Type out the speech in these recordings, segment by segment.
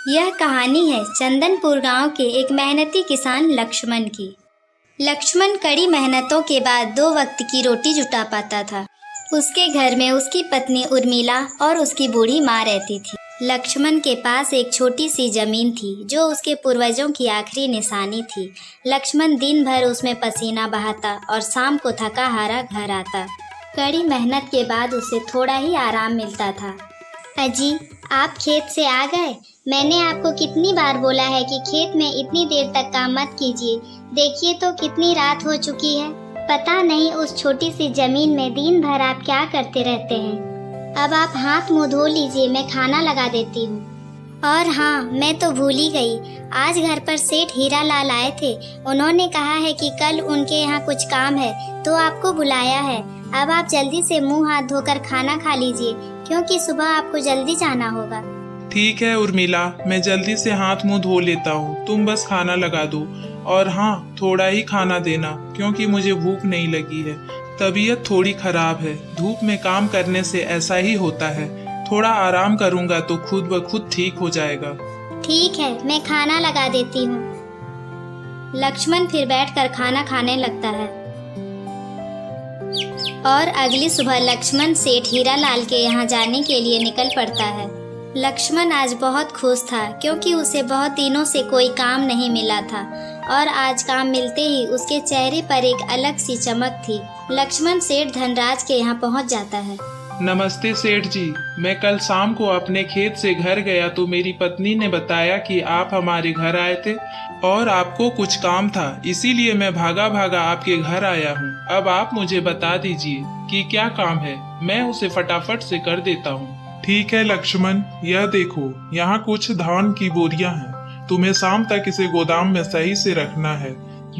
यह कहानी है चंदनपुर गांव के एक मेहनती किसान लक्ष्मण की। लक्ष्मण कड़ी मेहनतों के बाद 2 वक्त की रोटी जुटा पाता था। उसके घर में उसकी पत्नी उर्मिला और उसकी बूढ़ी माँ रहती थी। लक्ष्मण के पास एक छोटी सी जमीन थी जो उसके पूर्वजों की आखिरी निशानी थी। लक्ष्मण दिन भर उसमें पसीना बहाता और शाम को थका हारा घर आता। कड़ी मेहनत के बाद उसे थोड़ा ही आराम मिलता था। अजी, आप खेत से आ गए? मैंने आपको कितनी बार बोला है कि खेत में इतनी देर तक काम मत कीजिए। देखिए तो कितनी रात हो चुकी है। पता नहीं उस छोटी सी जमीन में दिन भर आप क्या करते रहते हैं। अब आप हाथ मुंह धो लीजिए, मैं खाना लगा देती हूँ। और हाँ, मैं तो भूल ही गई, आज घर पर सेठ हीरालाल आए थे। उन्होंने कहा है कि कल उनके यहाँ कुछ काम है तो आपको बुलाया है। अब आप जल्दी से मुंह हाथ धोकर खाना खा लीजिए क्योंकि सुबह आपको जल्दी जाना होगा। ठीक है उर्मिला, मैं जल्दी से हाथ मुंह धो लेता हूँ, तुम बस खाना लगा दो। और हाँ, थोड़ा ही खाना देना क्योंकि मुझे भूख नहीं लगी है। तबीयत थोड़ी खराब है, धूप में काम करने से ऐसा ही होता है। थोड़ा आराम करूँगा तो खुद ब खुद ठीक हो जाएगा। ठीक है, मैं खाना लगा देती हूँ। लक्ष्मण फिर बैठकर खाना खाने लगता है। और अगली सुबह लक्ष्मण सेठ हीरालाल के यहाँ जाने के लिए निकल पड़ता है। लक्ष्मण आज बहुत खुश था क्योंकि उसे बहुत दिनों से कोई काम नहीं मिला था और आज काम मिलते ही उसके चेहरे पर एक अलग सी चमक थी। लक्ष्मण सेठ धनराज के यहाँ पहुँच जाता है। नमस्ते सेठ जी, मैं कल शाम को अपने खेत से घर गया तो मेरी पत्नी ने बताया कि आप हमारे घर आए थे और आपको कुछ काम था, इसीलिए मैं भागा भागा आपके घर आया हूँ। अब आप मुझे बता दीजिए कि क्या काम है, मैं उसे फटाफट से कर देता हूँ। ठीक है लक्ष्मण, यह देखो, यहाँ कुछ धान की बोरियां हैं। तुम्हें शाम तक इसे गोदाम में सही से रखना है।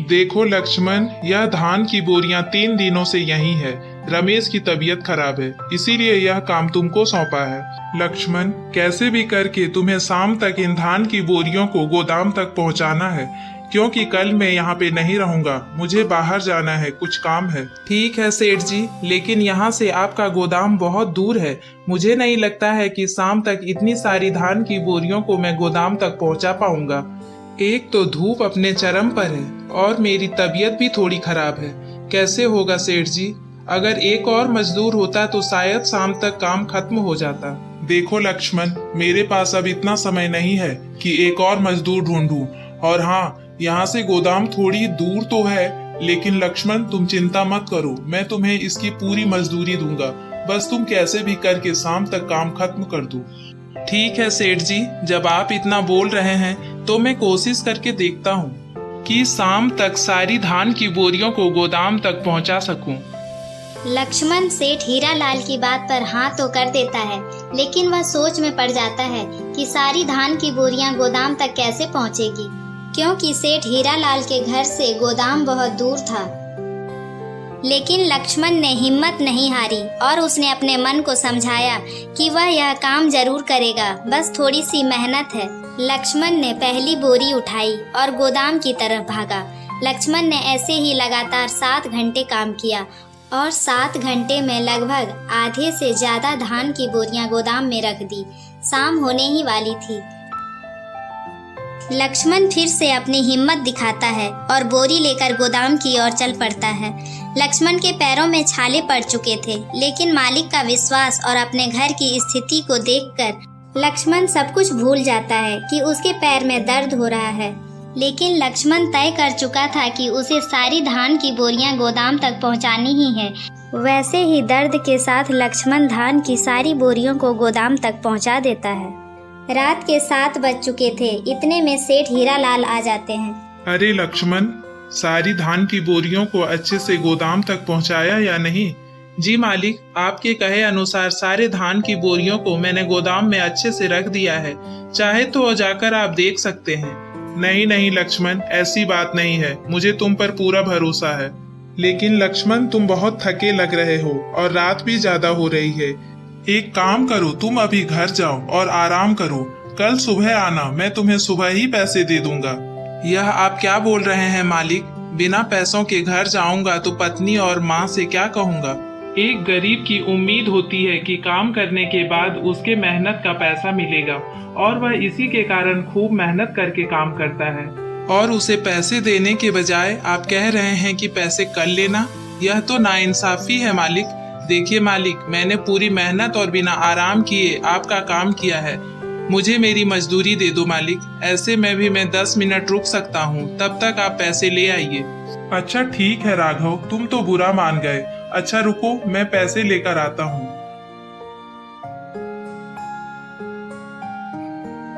देखो लक्ष्मण, यह धान की बोरियां 3 दिनों से यहीं है। रमेश की तबीयत खराब है, इसीलिए यह काम तुमको सौंपा है। लक्ष्मण, कैसे भी करके तुम्हें शाम तक इन धान की बोरियों को गोदाम तक पहुंचाना है क्योंकि कल मैं यहाँ पे नहीं रहूंगा, मुझे बाहर जाना है, कुछ काम है। ठीक है सेठ जी, लेकिन यहाँ से आपका गोदाम बहुत दूर है। मुझे नहीं लगता है कि शाम तक इतनी सारी धान की बोरियों को मैं गोदाम तक पहुँचा पाऊंगा। एक तो धूप अपने चरम पर है और मेरी तबीयत भी थोड़ी खराब है। कैसे होगा सेठ जी? अगर एक और मजदूर होता तो शायद शाम तक काम खत्म हो जाता। देखो लक्ष्मण, मेरे पास अब इतना समय नहीं है कि एक और मजदूर ढूंढूं। और हाँ, यहाँ से गोदाम थोड़ी दूर तो है, लेकिन लक्ष्मण तुम चिंता मत करो, मैं तुम्हें इसकी पूरी मजदूरी दूंगा। बस तुम कैसे भी करके शाम तक काम खत्म कर दो। ठीक है सेठ जी, जब आप इतना बोल रहे हैं तो मैं कोशिश करके देखता हूँ कि शाम तक सारी धान की बोरियों को गोदाम तक पहुँचा सकूँ। लक्ष्मण सेठ हीरालाल की बात पर हाँ तो कर देता है, लेकिन वह सोच में पड़ जाता है कि सारी धान की बोरियां गोदाम तक कैसे पहुंचेगी, क्योंकि सेठ हीरालाल के घर से गोदाम बहुत दूर था। लेकिन लक्ष्मण ने हिम्मत नहीं हारी और उसने अपने मन को समझाया कि वह यह काम जरूर करेगा, बस थोड़ी सी मेहनत है। लक्ष्मण ने पहली बोरी उठाई और गोदाम की तरफ भागा। लक्ष्मण ने ऐसे ही लगातार 7 घंटे काम किया और 7 घंटे में लगभग आधे से ज्यादा धान की बोरियां गोदाम में रख दी। शाम होने ही वाली थी। लक्ष्मण फिर से अपनी हिम्मत दिखाता है और बोरी लेकर गोदाम की ओर चल पड़ता है। लक्ष्मण के पैरों में छाले पड़ चुके थे, लेकिन मालिक का विश्वास और अपने घर की स्थिति को देखकर लक्ष्मण सब कुछ भूल जाता है कि उसके पैर में दर्द हो रहा है। लेकिन लक्ष्मण तय कर चुका था कि उसे सारी धान की बोरियां गोदाम तक पहुंचानी ही है। वैसे ही दर्द के साथ लक्ष्मण धान की सारी बोरियों को गोदाम तक पहुंचा देता है। रात के 7 बज चुके थे, इतने में सेठ हीरालाल आ जाते हैं। अरे लक्ष्मण, सारी धान की बोरियों को अच्छे से गोदाम तक पहुंचाया या नहीं? जी मालिक, आपके कहे अनुसार सारे धान की बोरियों को मैंने गोदाम में अच्छे से रख दिया है, चाहे तो जाकर आप देख सकते हैं। नहीं नहीं लक्ष्मण, ऐसी बात नहीं है, मुझे तुम पर पूरा भरोसा है। लेकिन लक्ष्मण, तुम बहुत थके लग रहे हो और रात भी ज्यादा हो रही है। एक काम करो, तुम अभी घर जाओ और आराम करो, कल सुबह आना, मैं तुम्हें सुबह ही पैसे दे दूंगा। यह आप क्या बोल रहे हैं मालिक? बिना पैसों के घर जाऊंगा तो पत्नी और माँ से क्या कहूँगा? एक गरीब की उम्मीद होती है कि काम करने के बाद उसके मेहनत का पैसा मिलेगा और वह इसी के कारण खूब मेहनत करके काम करता है, और उसे पैसे देने के बजाय आप कह रहे हैं कि पैसे कल लेना। यह तो नाइंसाफी है मालिक। देखिए मालिक, मैंने पूरी मेहनत और बिना आराम किए आपका काम किया है। मुझे मेरी मजदूरी दे दो मालिक। ऐसे में भी मैं 10 मिनट रुक सकता हूँ, तब तक आप पैसे ले आइए। अच्छा ठीक है राघव, तुम तो बुरा मान गए। अच्छा रुको, मैं पैसे लेकर आता हूँ।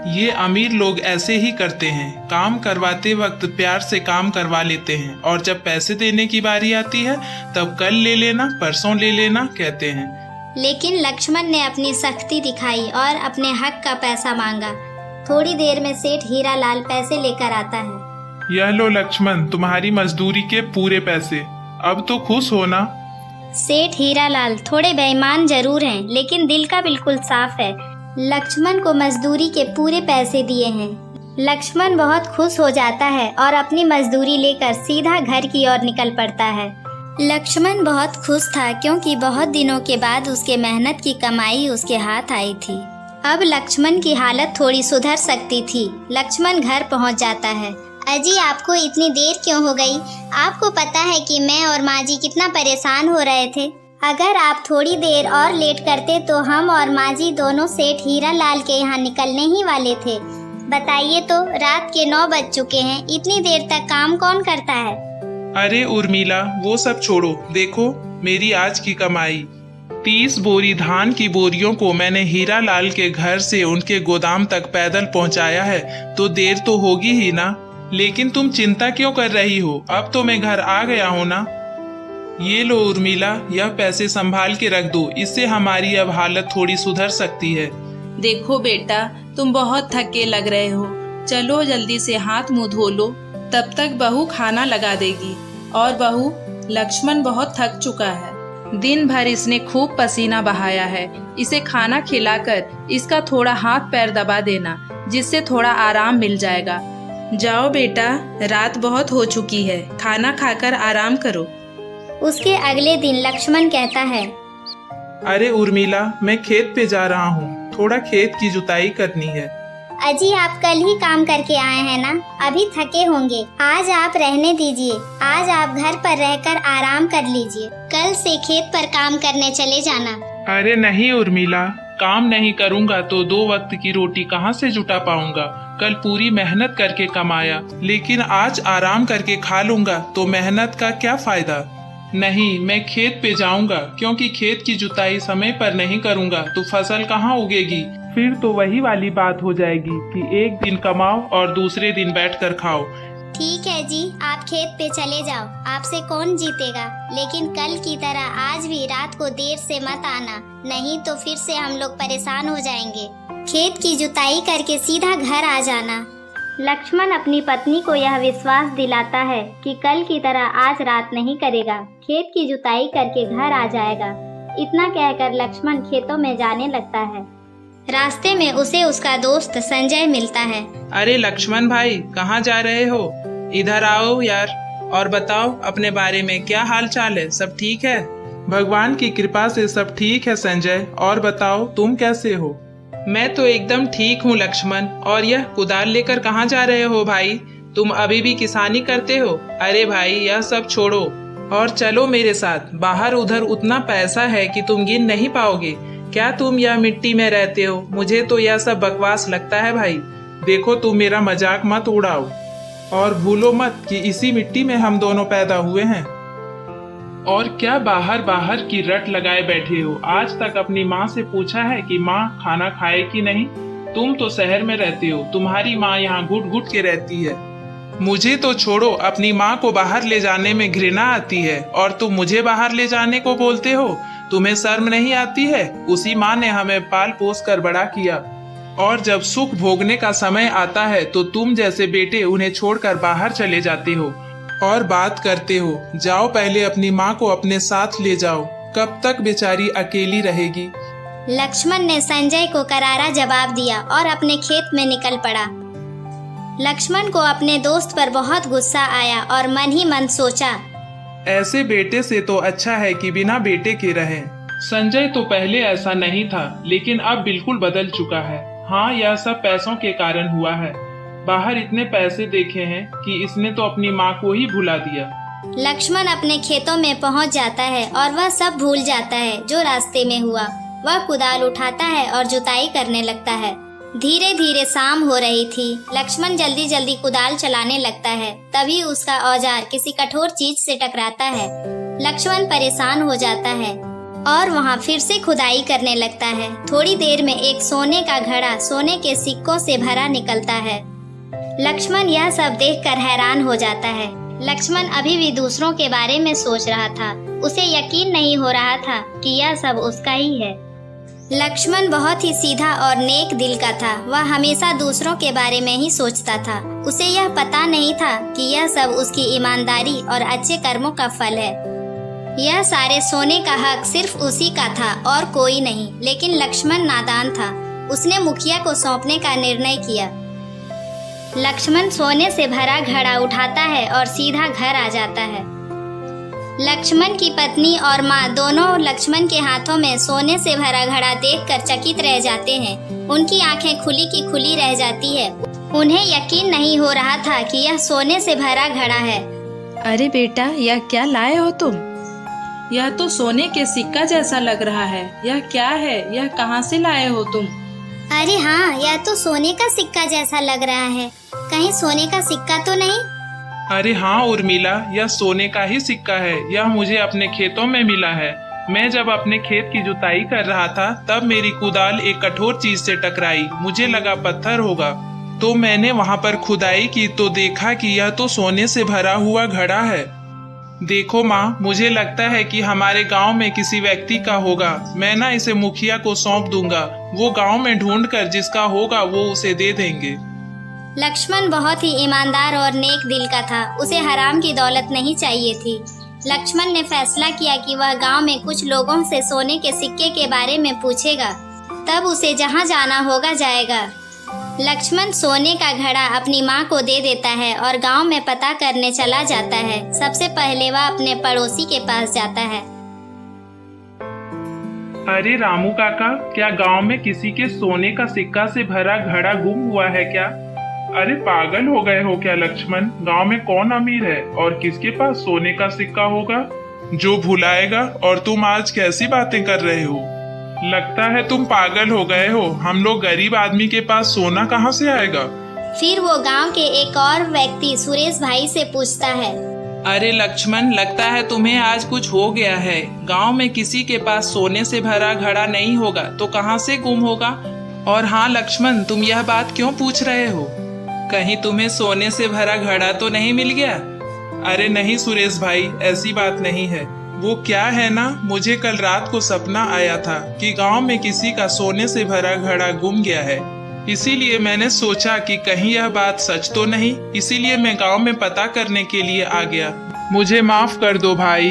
ये अमीर लोग ऐसे ही करते हैं, काम करवाते वक्त प्यार से काम करवा लेते हैं और जब पैसे देने की बारी आती है तब कल ले लेना, परसों ले लेना कहते हैं। लेकिन लक्ष्मण ने अपनी सख्ती दिखाई और अपने हक का पैसा मांगा। थोड़ी देर में सेठ हीरालाल पैसे लेकर आता है। यह लो लक्ष्मण, तुम्हारी मजदूरी के पूरे पैसे। अब तो खुश हो ना? सेठ हीरालाल थोड़े बेईमान जरूर हैं, लेकिन दिल का बिल्कुल साफ है। लक्ष्मण को मजदूरी के पूरे पैसे दिए हैं। लक्ष्मण बहुत खुश हो जाता है और अपनी मजदूरी लेकर सीधा घर की ओर निकल पड़ता है। लक्ष्मण बहुत खुश था क्योंकि बहुत दिनों के बाद उसके मेहनत की कमाई उसके हाथ आई थी। अब लक्ष्मण की हालत थोड़ी सुधर सकती थी। लक्ष्मण घर पहुंच जाता है। अजी, आपको इतनी देर क्यों हो गई? आपको पता है कि मैं और माँ जी कितना परेशान हो रहे थे। अगर आप थोड़ी देर और लेट करते तो हम और माँ जी दोनों सेठ हीरालाल के यहाँ निकलने ही वाले थे। बताइए तो, रात के 9 बज चुके हैं, इतनी देर तक काम कौन करता है? अरे उर्मिला, वो सब छोड़ो। देखो मेरी आज की कमाई। 30 बोरी धान की बोरियों को मैंने हीरालाल के घर से उनके गोदाम तक पैदल पहुंचाया है, तो देर तो होगी ही ना। लेकिन तुम चिंता क्यों कर रही हो? अब तो मैं घर आ गया हूँ ना। ये लो उर्मिला, यह पैसे संभाल के रख दो, इससे हमारी अब हालत थोड़ी सुधर सकती है। देखो बेटा, तुम बहुत थके लग रहे हो, चलो जल्दी से हाथ मुंह धो लो, तब तक बहू खाना लगा देगी। और बहू, लक्ष्मण बहुत थक चुका है, दिन भर इसने खूब पसीना बहाया है। इसे खाना खिलाकर इसका थोड़ा हाथ पैर दबा देना, जिससे थोड़ा आराम मिल जाएगा। जाओ बेटा, रात बहुत हो चुकी है, खाना खाकर आराम करो। उसके अगले दिन लक्ष्मण कहता है, अरे उर्मिला, मैं खेत पे जा रहा हूँ, थोड़ा खेत की जुताई करनी है। अजी, आप कल ही काम करके आए हैं ना, अभी थके होंगे। आज आप रहने दीजिए, आज आप घर पर रहकर आराम कर लीजिए, कल से खेत पर काम करने चले जाना। अरे नहीं उर्मिला, काम नहीं करूँगा तो 2 वक्त की रोटी कहाँ से जुटा पाऊंगा? कल पूरी मेहनत करके कमाया, लेकिन आज आराम करके खा लूंगा तो मेहनत का क्या फायदा? नहीं, मैं खेत पे जाऊंगा, क्योंकि खेत की जुताई समय पर नहीं करूंगा तो फसल कहाँ उगेगी? फिर तो वही वाली बात हो जाएगी कि एक दिन कमाओ और दूसरे दिन बैठकर खाओ। ठीक है जी, आप खेत पे चले जाओ, आपसे कौन जीतेगा। लेकिन कल की तरह आज भी रात को देर से मत आना, नहीं तो फिर से हम लोग परेशान हो जाएंगे। खेत की जुताई करके सीधा घर आ जाना। लक्ष्मण अपनी पत्नी को यह विश्वास दिलाता है कि कल की तरह आज रात नहीं करेगा, खेत की जुताई करके घर आ जाएगा। इतना कहकर लक्ष्मण खेतों में जाने लगता है। रास्ते में उसे उसका दोस्त संजय मिलता है। अरे लक्ष्मण भाई, कहाँ जा रहे हो? इधर आओ यार, और बताओ अपने बारे में, क्या हाल चाल है? सब ठीक है? भगवान की कृपा से सब ठीक है संजय, और बताओ तुम कैसे हो? मैं तो एकदम ठीक हूँ लक्ष्मण। और यह कुदाल लेकर कहाँ जा रहे हो भाई? तुम अभी भी किसानी करते हो? अरे भाई, यह सब छोड़ो और चलो मेरे साथ। बाहर उधर उतना पैसा है कि तुम गिन नहीं पाओगे। क्या तुम यह मिट्टी में रहते हो? मुझे तो यह सब बकवास लगता है भाई। देखो, तुम मेरा मजाक मत उड़ाओ और भूलो मत कि इसी मिट्टी में हम दोनों पैदा हुए हैं। और क्या बाहर बाहर की रट लगाए बैठे हो? आज तक अपनी माँ से पूछा है कि माँ खाना खाए कि नहीं? तुम तो शहर में रहते हो, तुम्हारी माँ यहाँ घुट घुट के रहती है। मुझे तो छोड़ो, अपनी माँ को बाहर ले जाने में घृणा आती है और तुम मुझे बाहर ले जाने को बोलते हो। तुम्हें शर्म नहीं आती है? उसी माँ ने हमें पाल पोस कर बड़ा किया, और जब सुख भोगने का समय आता है तो तुम जैसे बेटे उन्हें छोड़कर बाहर चले जाते हो और बात करते हो। जाओ, पहले अपनी माँ को अपने साथ ले जाओ, कब तक बेचारी अकेली रहेगी? लक्ष्मण ने संजय को करारा जवाब दिया और अपने खेत में निकल पड़ा। लक्ष्मण को अपने दोस्त पर बहुत गुस्सा आया और मन ही मन सोचा, ऐसे बेटे से तो अच्छा है कि बिना बेटे के रहें। संजय तो पहले ऐसा नहीं था, लेकिन अब बिल्कुल बदल चुका है। हाँ, यह सब पैसों के कारण हुआ है। बाहर इतने पैसे देखे हैं कि इसने तो अपनी माँ को ही भुला दिया। लक्ष्मण अपने खेतों में पहुंच जाता है और वह सब भूल जाता है जो रास्ते में हुआ। वह कुदाल उठाता है और जुताई करने लगता है। धीरे धीरे शाम हो रही थी। लक्ष्मण जल्दी जल्दी कुदाल चलाने लगता है। तभी उसका औजार किसी कठोर चीज से टकराता है। लक्ष्मण परेशान हो जाता है और वहाँ फिर से खुदाई करने लगता है। थोड़ी देर में एक सोने का घड़ा सोने के सिक्कों से भरा निकलता है। लक्ष्मण यह सब देखकर हैरान हो जाता है। लक्ष्मण अभी भी दूसरों के बारे में सोच रहा था। उसे यकीन नहीं हो रहा था कि यह सब उसका ही है। लक्ष्मण बहुत ही सीधा और नेक दिल का था। वह हमेशा दूसरों के बारे में ही सोचता था। उसे यह पता नहीं था कि यह सब उसकी ईमानदारी और अच्छे कर्मों का फल है। यह सारे सोने का हक सिर्फ उसी का था और कोई नहीं। लेकिन लक्ष्मण नादान था। उसने मुखिया को सौंपने का निर्णय किया। लक्ष्मण सोने से भरा घड़ा उठाता है और सीधा घर आ जाता है। लक्ष्मण की पत्नी और माँ दोनों लक्ष्मण के हाथों में सोने से भरा घड़ा देखकर चकित रह जाते हैं। उनकी आंखें खुली की खुली रह जाती है। उन्हें यकीन नहीं हो रहा था कि यह सोने से भरा घड़ा है। अरे बेटा, यह क्या लाए हो तुम? यह तो सोने के सिक्का जैसा लग रहा है। यह क्या है? यह कहाँ से लाए हो तुम? अरे हाँ, यह तो सोने का सिक्का जैसा लग रहा है। कहीं सोने का सिक्का तो नहीं? अरे हाँ उर्मिला, यह सोने का ही सिक्का है। यह मुझे अपने खेतों में मिला है। मैं जब अपने खेत की जुताई कर रहा था तब मेरी कुदाल एक कठोर चीज से टकराई। मुझे लगा पत्थर होगा, तो मैंने वहां पर खुदाई की तो देखा कि यह तो सोने से भरा हुआ घड़ा है। देखो माँ, मुझे लगता है कि हमारे गांव में किसी व्यक्ति का होगा। मैं ना इसे मुखिया को सौंप दूंगा। वो गांव में ढूंढ कर जिसका होगा वो उसे दे देंगे। लक्ष्मण बहुत ही ईमानदार और नेक दिल का था। उसे हराम की दौलत नहीं चाहिए थी। लक्ष्मण ने फैसला किया कि वह गांव में कुछ लोगों से सोने के सिक्के के बारे में पूछेगा, तब उसे जहां जाना होगा जाएगा। लक्ष्मण सोने का घड़ा अपनी माँ को दे देता है और गांव में पता करने चला जाता है। सबसे पहले वह अपने पड़ोसी के पास जाता है। अरे रामू काका, क्या गांव में किसी के सोने का सिक्का से भरा घड़ा गुम हुआ है क्या? अरे पागल हो गए हो क्या लक्ष्मण? गांव में कौन अमीर है और किसके पास सोने का सिक्का होगा जो भुलाएगा? और तुम आज कैसी बातें कर रहे हो? लगता है तुम पागल हो गए हो। हम लोग गरीब आदमी के पास सोना कहाँ से आएगा? फिर वो गांव के एक और व्यक्ति सुरेश भाई से पूछता है। अरे लक्ष्मण, लगता है तुम्हें आज कुछ हो गया है। गांव में किसी के पास सोने से भरा घड़ा नहीं होगा तो कहाँ से गुम होगा? और हाँ लक्ष्मण, तुम यह बात क्यों पूछ रहे हो? कहीं तुम्हें सोने से भरा घड़ा तो नहीं मिल गया? अरे नहीं सुरेश भाई, ऐसी बात नहीं है। वो क्या है ना, मुझे कल रात को सपना आया था कि गांव में किसी का सोने से भरा घड़ा गुम गया है। इसीलिए मैंने सोचा कि कहीं यह बात सच तो नहीं। इसीलिए मैं गांव में पता करने के लिए आ गया। मुझे माफ कर दो भाई,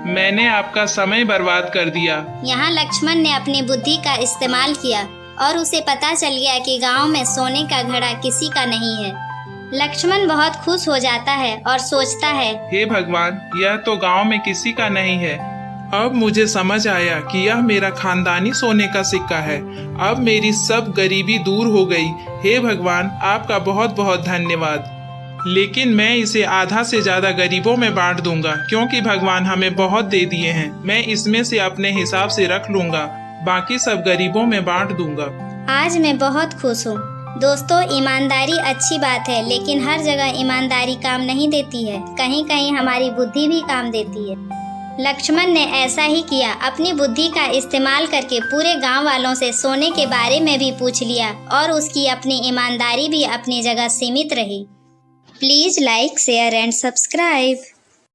मैंने आपका समय बर्बाद कर दिया। यहाँ लक्ष्मण ने अपनी बुद्धि का इस्तेमाल किया और उसे पता चल गया कि गांव में सोने का घड़ा किसी का नहीं है। लक्ष्मण बहुत खुश हो जाता है और सोचता है, हे भगवान, यह तो गांव में किसी का नहीं है। अब मुझे समझ आया कि यह मेरा खानदानी सोने का सिक्का है। अब मेरी सब गरीबी दूर हो गई। हे भगवान, आपका बहुत बहुत धन्यवाद। लेकिन मैं इसे आधा से ज्यादा गरीबों में बांट दूंगा, क्योंकि भगवान हमें बहुत दे दिए हैं। मैं इसमें से अपने हिसाब से रख लूंगा, बाकी सब गरीबों में बांट दूंगा। आज मैं बहुत खुश हूँ। दोस्तों, ईमानदारी अच्छी बात है, लेकिन हर जगह ईमानदारी काम नहीं देती है। कहीं कहीं हमारी बुद्धि भी काम देती है। लक्ष्मण ने ऐसा ही किया। अपनी बुद्धि का इस्तेमाल करके पूरे गांव वालों से सोने के बारे में भी पूछ लिया और उसकी अपनी ईमानदारी भी अपनी जगह सीमित रही। Please like, share and subscribe.